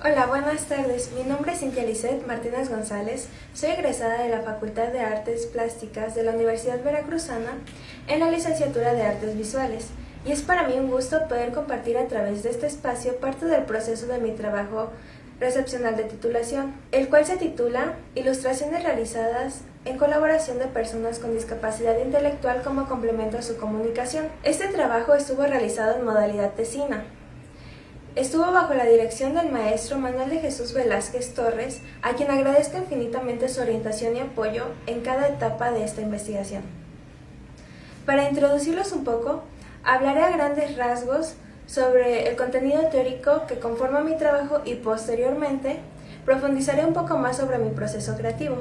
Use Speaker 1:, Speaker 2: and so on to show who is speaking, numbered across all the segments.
Speaker 1: Hola, buenas tardes. Mi nombre es Cintia Lisset Martínez González. Soy egresada de la Facultad de Artes Plásticas de la Universidad Veracruzana en la licenciatura de Artes Visuales. Y es para mí un gusto poder compartir a través de este espacio parte del proceso de mi trabajo recepcional de titulación, el cual se titula Ilustraciones realizadas en colaboración de personas con discapacidad intelectual como complemento a su comunicación. Este trabajo estuvo realizado en modalidad tesina. Estuvo bajo la dirección del maestro Manuel de Jesús Velázquez Torres, a quien agradezco infinitamente su orientación y apoyo en cada etapa de esta investigación. Para introducirlos un poco, hablaré a grandes rasgos sobre el contenido teórico que conforma mi trabajo y posteriormente profundizaré un poco más sobre mi proceso creativo.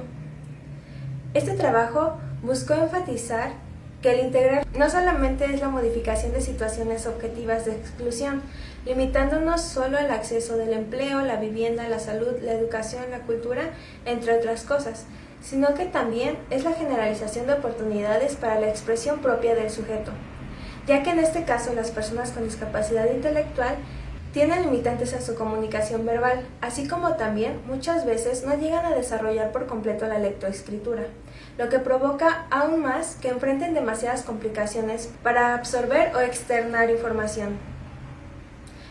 Speaker 1: Este trabajo buscó enfatizar que el integrar no solamente es la modificación de situaciones objetivas de exclusión, limitándonos solo al acceso del empleo, la vivienda, la salud, la educación, la cultura, entre otras cosas, sino que también es la generalización de oportunidades para la expresión propia del sujeto, ya que en este caso las personas con discapacidad intelectual tienen limitantes en su comunicación verbal, así como también muchas veces no llegan a desarrollar por completo la lectoescritura, lo que provoca aún más que enfrenten demasiadas complicaciones para absorber o externar información.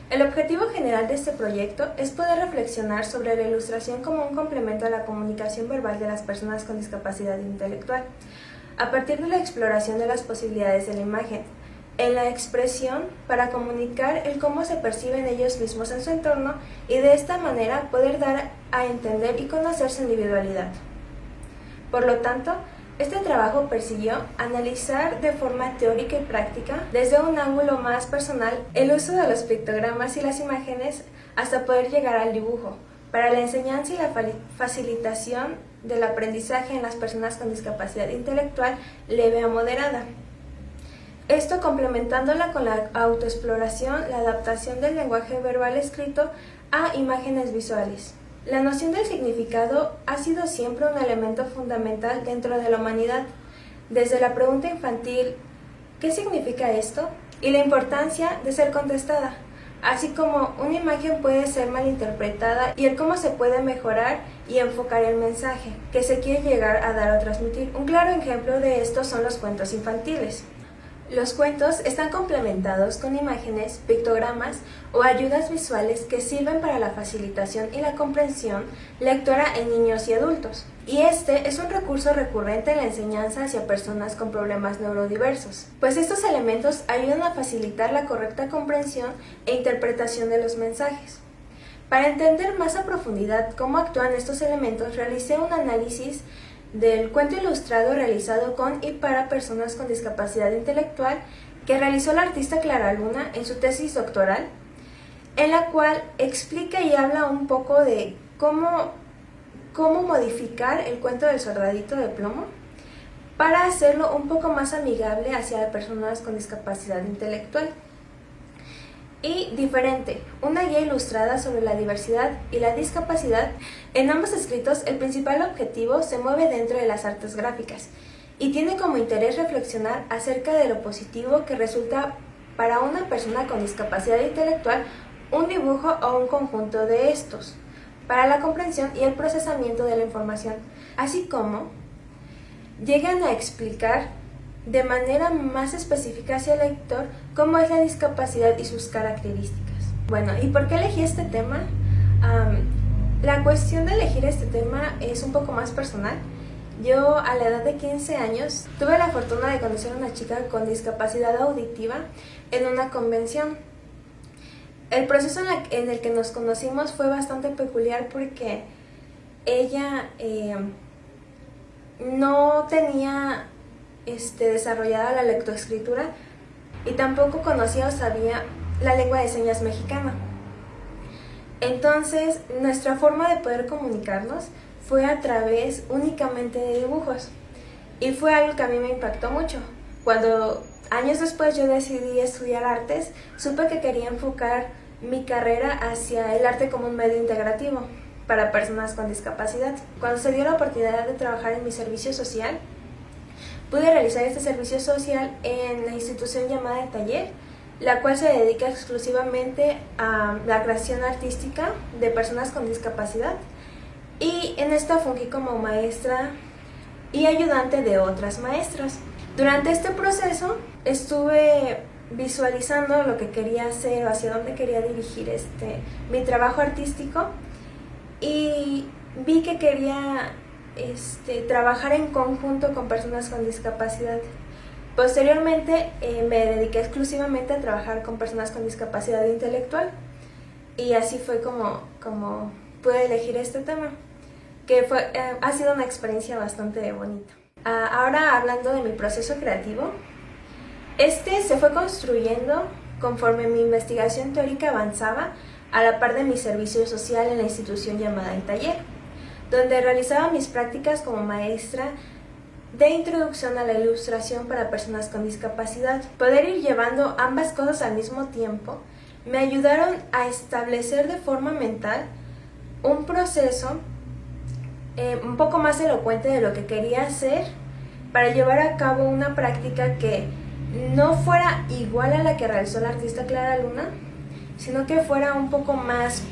Speaker 1: El objetivo general de este proyecto es poder reflexionar sobre la ilustración como un complemento a la comunicación verbal de las personas con discapacidad intelectual, a partir de la exploración de las posibilidades de la imagen, en la expresión para comunicar el cómo se perciben ellos mismos en su entorno y de esta manera poder dar a entender y conocer su individualidad. Por lo tanto, este trabajo persiguió analizar de forma teórica y práctica, desde un ángulo más personal, el uso de los pictogramas y las imágenes hasta poder llegar al dibujo, para la enseñanza y la facilitación del aprendizaje en las personas con discapacidad intelectual leve a moderada. Esto complementándola con la autoexploración, la adaptación del lenguaje verbal escrito a imágenes visuales. La noción del significado ha sido siempre un elemento fundamental dentro de la humanidad, desde la pregunta infantil ¿qué significa esto? Y la importancia de ser contestada, así como una imagen puede ser malinterpretada y el cómo se puede mejorar y enfocar el mensaje que se quiere llegar a dar o transmitir. Un claro ejemplo de esto son los cuentos infantiles. Los cuentos están complementados con imágenes, pictogramas o ayudas visuales que sirven para la facilitación y la comprensión lectora en niños y adultos. Y este es un recurso recurrente en la enseñanza hacia personas con problemas neurodiversos, pues estos elementos ayudan a facilitar la correcta comprensión e interpretación de los mensajes. Para entender más a profundidad cómo actúan estos elementos, realicé un análisis del cuento ilustrado realizado con y para personas con discapacidad intelectual que realizó la artista Clara Luna en su tesis doctoral, en la cual explica y habla un poco de cómo modificar el cuento del soldadito de plomo para hacerlo un poco más amigable hacia personas con discapacidad intelectual. Y diferente, una guía ilustrada sobre la diversidad y la discapacidad. En ambos escritos, el principal objetivo se mueve dentro de las artes gráficas y tiene como interés reflexionar acerca de lo positivo que resulta para una persona con discapacidad intelectual un dibujo o un conjunto de estos, para la comprensión y el procesamiento de la información, así como llegan a explicar de manera más específica hacia el lector cómo es la discapacidad y sus características. Bueno, ¿y por qué elegí este tema? La cuestión de elegir este tema es un poco más personal. Yo a la edad de 15 años tuve la fortuna de conocer a una chica con discapacidad auditiva en una convención. El proceso en el que nos conocimos fue bastante peculiar porque ella no tenía desarrollada la lectoescritura y tampoco conocía o sabía la lengua de señas mexicana. Entonces, nuestra forma de poder comunicarnos fue a través únicamente de dibujos y fue algo que a mí me impactó mucho. Cuando años después yo decidí estudiar artes, supe que quería enfocar mi carrera hacia el arte como un medio integrativo para personas con discapacidad. Cuando se dio la oportunidad de trabajar en mi servicio social, pude realizar este servicio social en la institución llamada Taller, la cual se dedica exclusivamente a la creación artística de personas con discapacidad. Y en esta fungí como maestra y ayudante de otras maestras. Durante este proceso estuve visualizando lo que quería hacer o hacia dónde quería dirigir mi trabajo artístico, y vi que quería trabajar en conjunto con personas con discapacidad. Posteriormente me dediqué exclusivamente a trabajar con personas con discapacidad intelectual, y así fue como pude elegir este tema, que ha sido una experiencia bastante bonita. Ahora, hablando de mi proceso creativo, se fue construyendo conforme mi investigación teórica avanzaba, a la par de mi servicio social en la institución llamada El Taller, donde realizaba mis prácticas como maestra de introducción a la ilustración para personas con discapacidad. Poder ir llevando ambas cosas al mismo tiempo me ayudaron a establecer de forma mental un proceso un poco más elocuente de lo que quería hacer, para llevar a cabo una práctica que no fuera igual a la que realizó la artista Clara Luna, sino que fuera un poco más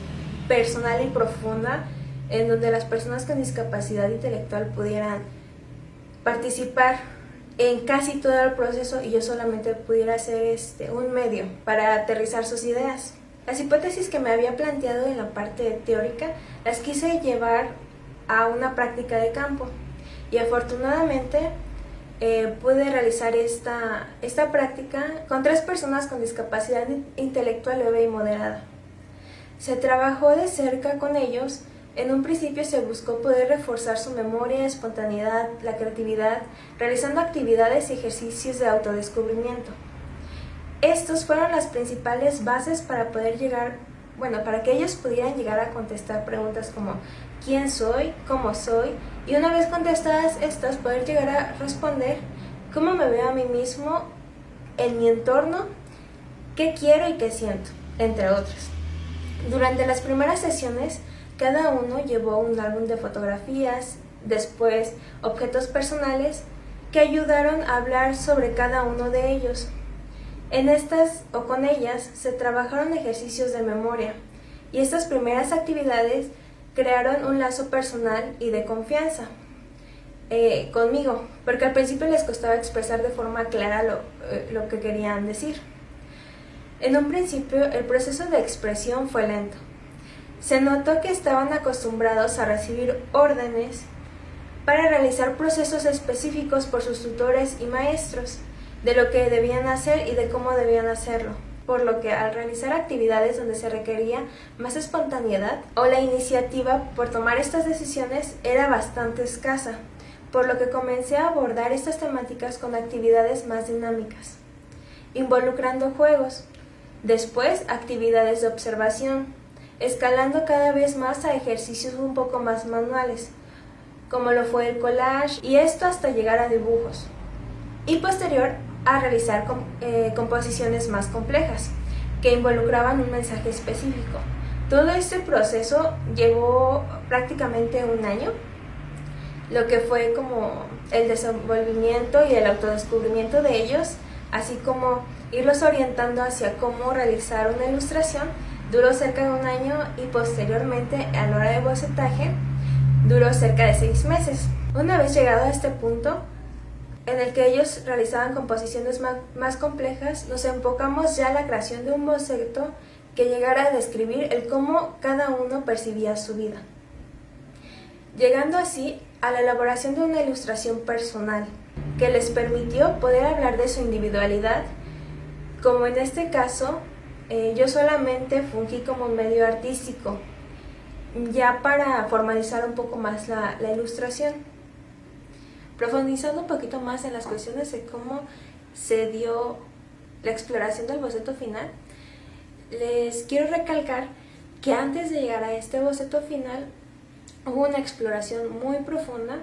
Speaker 1: personal y profunda, en donde las personas con discapacidad intelectual pudieran participar en casi todo el proceso y yo solamente pudiera ser un medio para aterrizar sus ideas. Las hipótesis que me había planteado en la parte teórica las quise llevar a una práctica de campo, y afortunadamente pude realizar esta práctica con 3 personas con discapacidad intelectual leve y moderada. Se trabajó de cerca con ellos. En un principio se buscó poder reforzar su memoria, espontaneidad, la creatividad, realizando actividades y ejercicios de autodescubrimiento. Estos fueron las principales bases para para que ellos pudieran llegar a contestar preguntas como ¿quién soy? ¿Cómo soy? Y una vez contestadas estas, poder llegar a responder cómo me veo a mí mismo en mi entorno, qué quiero y qué siento, entre otras. Durante las primeras sesiones, cada uno llevó un álbum de fotografías, después objetos personales que ayudaron a hablar sobre cada uno de ellos. En estas o con ellas se trabajaron ejercicios de memoria, y estas primeras actividades crearon un lazo personal y de confianza conmigo, porque al principio les costaba expresar de forma clara lo que querían decir. En un principio el proceso de expresión fue lento. Se notó que estaban acostumbrados a recibir órdenes para realizar procesos específicos por sus tutores y maestros, de lo que debían hacer y de cómo debían hacerlo, por lo que al realizar actividades donde se requería más espontaneidad o la iniciativa por tomar estas decisiones era bastante escasa, por lo que comencé a abordar estas temáticas con actividades más dinámicas, involucrando juegos, después actividades de observación, escalando cada vez más a ejercicios un poco más manuales, como lo fue el collage, y esto hasta llegar a dibujos, y posterior a realizar composiciones más complejas, que involucraban un mensaje específico. Todo este proceso llevó prácticamente un año, lo que fue como el desenvolvimiento y el autodescubrimiento de ellos, así como irlos orientando hacia cómo realizar una ilustración. Duró cerca de un año, y posteriormente a la hora de bocetaje duró cerca de 6 meses. Una vez llegado a este punto en el que ellos realizaban composiciones más complejas, nos enfocamos ya a la creación de un boceto que llegara a describir el cómo cada uno percibía su vida, llegando así a la elaboración de una ilustración personal que les permitió poder hablar de su individualidad, como en este caso yo solamente fungí como un medio artístico, ya para formalizar un poco más la ilustración. Profundizando un poquito más en las cuestiones de cómo se dio la exploración del boceto final, les quiero recalcar que antes de llegar a este boceto final hubo una exploración muy profunda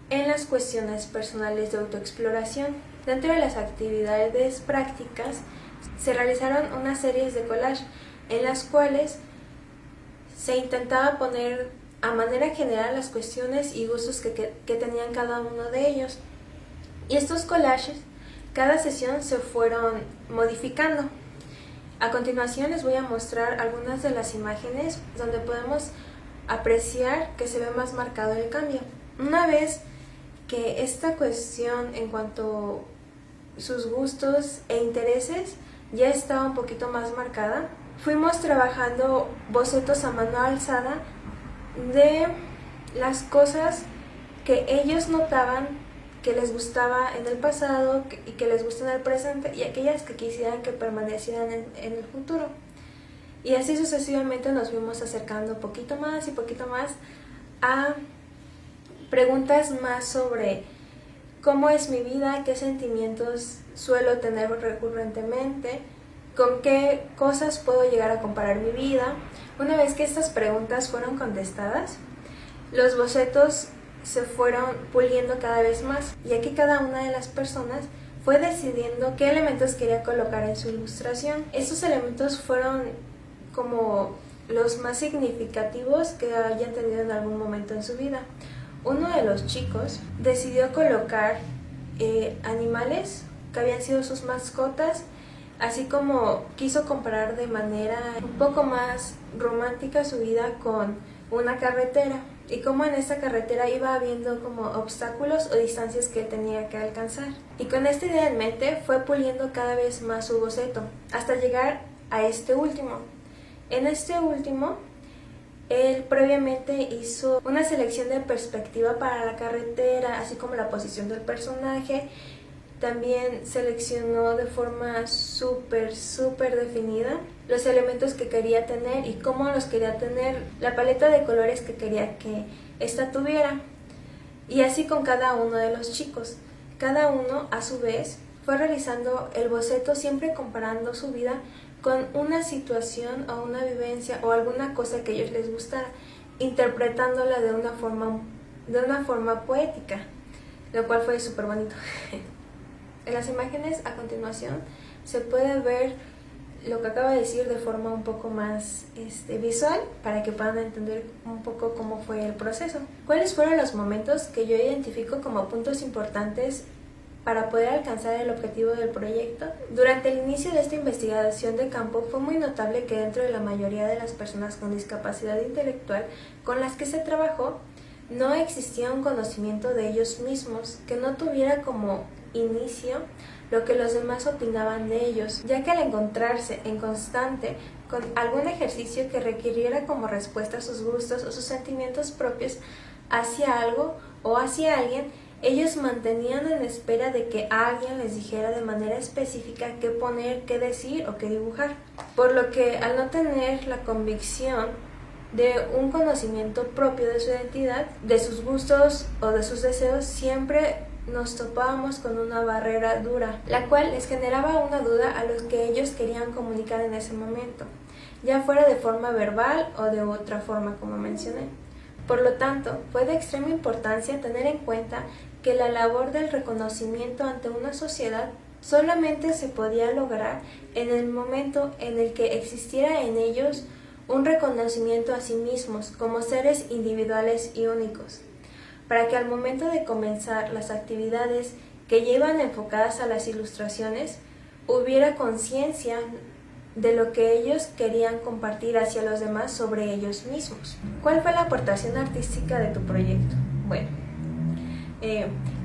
Speaker 1: en las cuestiones personales de autoexploración. Dentro de las actividades prácticas se realizaron unas series de collage en las cuales se intentaba poner a manera general las cuestiones y gustos que tenían cada uno de ellos. Y estos collages, cada sesión se fueron modificando. A continuación les voy a mostrar algunas de las imágenes donde podemos apreciar que se ve más marcado el cambio. Una vez que esta cuestión en cuanto a sus gustos e intereses ya estaba un poquito más marcada, fuimos trabajando bocetos a mano alzada de las cosas que ellos notaban que les gustaba en el pasado y que les gusta en el presente, y aquellas que quisieran que permanecieran en el futuro. Y así sucesivamente nos fuimos acercando poquito más y poquito más a preguntas más sobre cómo es mi vida, qué sentimientos suelo tener recurrentemente, con qué cosas puedo llegar a comparar mi vida. Una vez que estas preguntas fueron contestadas, los bocetos se fueron puliendo cada vez más, y aquí cada una de las personas fue decidiendo qué elementos quería colocar en su ilustración. Estos elementos fueron como los más significativos que hayan tenido en algún momento en su vida. Uno de los chicos decidió colocar animales que habían sido sus mascotas, así como quiso comparar de manera un poco más romántica su vida con una carretera, y cómo en esta carretera iba habiendo como obstáculos o distancias que él tenía que alcanzar. Y con esta idea en mente fue puliendo cada vez más su boceto, hasta llegar a este último. En este último, él previamente hizo una selección de perspectiva para la carretera, así como la posición del personaje. También seleccionó de forma súper definida los elementos que quería tener y cómo los quería tener, la paleta de colores que quería que ésta tuviera. Y así con cada uno de los chicos. Cada uno, a su vez, fue realizando el boceto, siempre comparando su vida con una situación o una vivencia o alguna cosa que a ellos les gustara, interpretándola de una forma poética, lo cual fue súper bonito. En las imágenes a continuación se puede ver lo que acabo de decir de forma un poco más visual, para que puedan entender un poco cómo fue el proceso. ¿Cuáles fueron los momentos que yo identifico como puntos importantes para poder alcanzar el objetivo del proyecto? Durante el inicio de esta investigación de campo fue muy notable que dentro de la mayoría de las personas con discapacidad intelectual con las que se trabajó, no existía un conocimiento de ellos mismos que no tuviera como inicio lo que los demás opinaban de ellos, ya que al encontrarse en constante con algún ejercicio que requiriera como respuesta sus gustos o sus sentimientos propios hacia algo o hacia alguien, ellos mantenían en espera de que alguien les dijera de manera específica qué poner, qué decir o qué dibujar. Por lo que al no tener la convicción de un conocimiento propio de su identidad, de sus gustos o de sus deseos, siempre nos topábamos con una barrera dura, la cual les generaba una duda a los que ellos querían comunicar en ese momento, ya fuera de forma verbal o de otra forma, como mencioné. Por lo tanto, fue de extrema importancia tener en cuenta que la labor del reconocimiento ante una sociedad solamente se podía lograr en el momento en el que existiera en ellos un reconocimiento a sí mismos como seres individuales y únicos, para que al momento de comenzar las actividades que llevan enfocadas a las ilustraciones, hubiera conciencia de lo que ellos querían compartir hacia los demás sobre ellos mismos. ¿Cuál fue la aportación artística de tu proyecto? Bueno,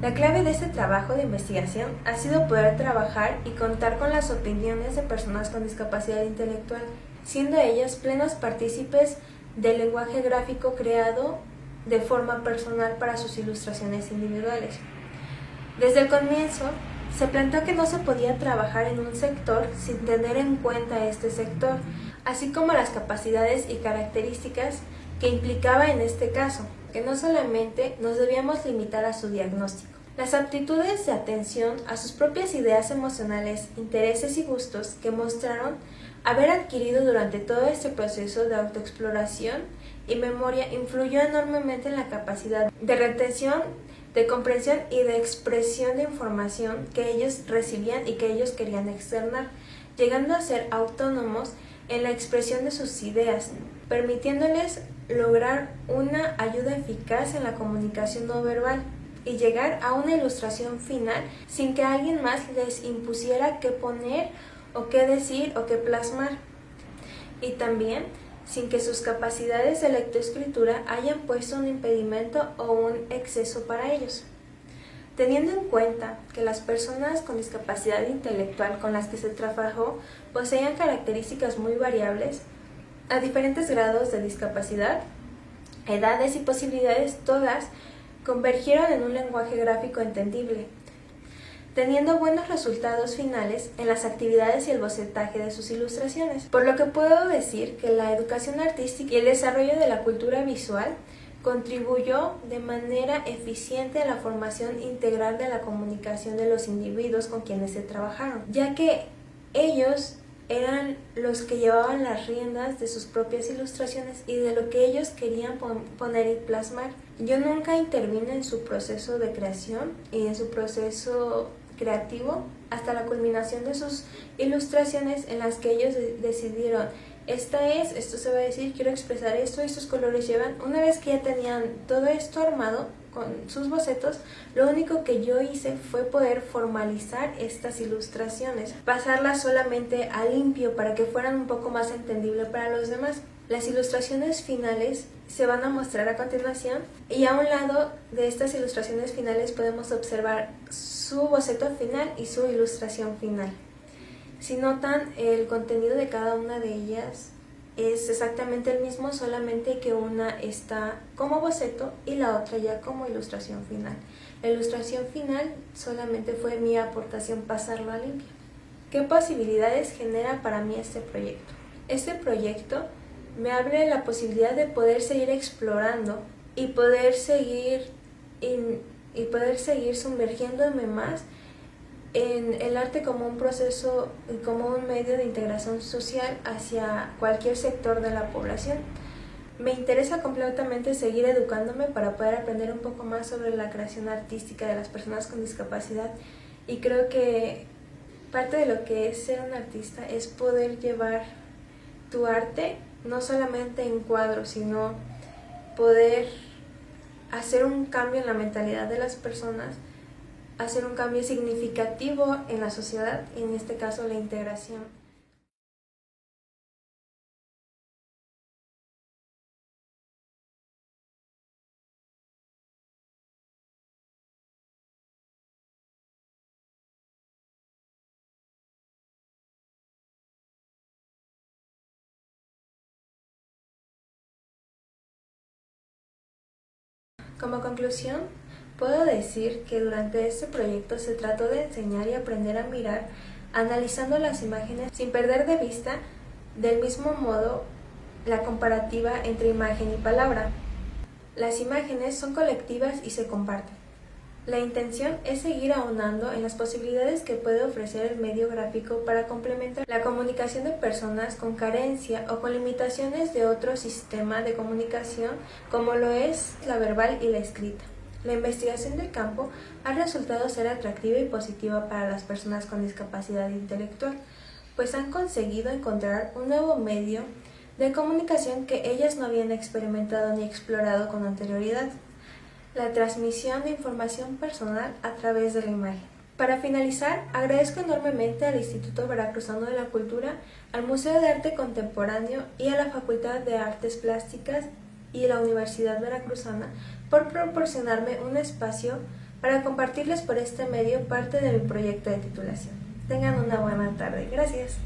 Speaker 1: la clave de este trabajo de investigación ha sido poder trabajar y contar con las opiniones de personas con discapacidad intelectual, siendo ellas plenos partícipes del lenguaje gráfico creado de forma personal para sus ilustraciones individuales. Desde el comienzo, se planteó que no se podía trabajar en un sector sin tener en cuenta este sector, así como las capacidades y características que implicaba en este caso, que no solamente nos debíamos limitar a su diagnóstico. Las aptitudes de atención a sus propias ideas emocionales, intereses y gustos que mostraron haber adquirido durante todo este proceso de autoexploración y memoria influyó enormemente en la capacidad de retención, de comprensión y de expresión de información que ellos recibían y que ellos querían externar, llegando a ser autónomos en la expresión de sus ideas, permitiéndoles lograr una ayuda eficaz en la comunicación no verbal y llegar a una ilustración final sin que alguien más les impusiera qué poner o qué decir o qué plasmar, y también sin que sus capacidades de lectoescritura hayan puesto un impedimento o un exceso para ellos. Teniendo en cuenta que las personas con discapacidad intelectual con las que se trabajó poseían características muy variables, a diferentes grados de discapacidad, edades y posibilidades, todas convergieron en un lenguaje gráfico entendible, teniendo buenos resultados finales en las actividades y el bocetaje de sus ilustraciones. Por lo que puedo decir que la educación artística y el desarrollo de la cultura visual contribuyó de manera eficiente a la formación integral de la comunicación de los individuos con quienes se trabajaron, ya que ellos eran los que llevaban las riendas de sus propias ilustraciones y de lo que ellos querían poner y plasmar. Yo nunca intervine en su proceso de creación y en su proceso creativo hasta la culminación de sus ilustraciones, en las que ellos decidieron: esto se va a decir, quiero expresar esto, estos colores llevan. Una vez que ya tenían todo esto armado con sus bocetos, lo único que yo hice fue poder formalizar estas ilustraciones, pasarlas solamente a limpio para que fueran un poco más entendibles para los demás. Las ilustraciones finales se van a mostrar a continuación, y a un lado de estas ilustraciones finales podemos observar su boceto final y su ilustración final. Si notan, el contenido de cada una de ellas es exactamente el mismo, solamente que una está como boceto y la otra ya como ilustración final. La ilustración final solamente fue mi aportación, pasarlo a limpio. ¿Qué posibilidades genera para mí este proyecto? Este proyecto me abre la posibilidad de poder seguir explorando y poder seguir sumergiéndome más en el arte como un proceso y como un medio de integración social hacia cualquier sector de la población. Me interesa completamente seguir educándome para poder aprender un poco más sobre la creación artística de las personas con discapacidad, y creo que parte de lo que es ser un artista es poder llevar tu arte no solamente en cuadros, sino poder hacer un cambio en la mentalidad de las personas, hacer un cambio significativo en la sociedad, y en este caso la integración. Como conclusión, puedo decir que durante este proyecto se trató de enseñar y aprender a mirar, analizando las imágenes sin perder de vista, del mismo modo, la comparativa entre imagen y palabra. Las imágenes son colectivas y se comparten. La intención es seguir ahondando en las posibilidades que puede ofrecer el medio gráfico para complementar la comunicación de personas con carencia o con limitaciones de otro sistema de comunicación, como lo es la verbal y la escrita. La investigación del campo ha resultado ser atractiva y positiva para las personas con discapacidad intelectual, pues han conseguido encontrar un nuevo medio de comunicación que ellas no habían experimentado ni explorado con anterioridad: la transmisión de información personal a través de la imagen. Para finalizar, agradezco enormemente al Instituto Veracruzano de la Cultura, al Museo de Arte Contemporáneo y a la Facultad de Artes Plásticas y la Universidad Veracruzana por proporcionarme un espacio para compartirles por este medio parte de mi proyecto de titulación. Tengan una buena tarde. Gracias.